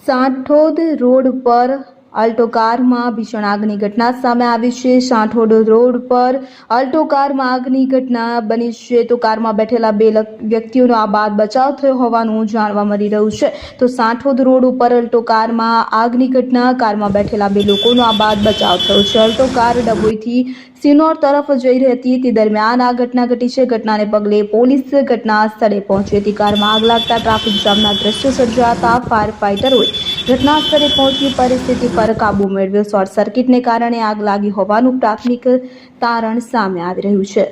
સાંઠોદ road પર Alto કારમાં ભીષણ આગની ઘટના સામે આવી છે। સાંઠોદ રોડ પર અલ્ટો કારમાં આગની ઘટના બની છે તો કારમાં બેઠેલા બે વ્યક્તિઓનો આ બાદ બચાવ થયો હોવાનું જાણવા મળી રહ્યું છે। તો સાંઠોદ રોડ ઉપર અલ્ટો કારમાં આગની ઘટના, કારમાં બેઠેલા બે લોકોનો આ બાદ બચાવ થયો છે। અલ્ટો કાર ડભોઈથી સિનોર તરફ જઈ રહી હતી તે દરમિયાન આ ઘટના ઘટી છે। ઘટનાને પગલે પોલીસ ઘટના સ્થળે પહોંચી હતી। કારમાં આગ લાગતા ટ્રાફિક જામના દ્રશ્યો સર્જાતા ફાયર ફાઇટરોએ ઘટના સ્થળે પહોંચી પરિસ્થિતિ પર કાબુ મેળવ્યો। શોર્ટ સર્કિટને કારણે આગ લાગી હોવાનું પ્રાથમિક તારણ સામે આવી રહ્યું છે।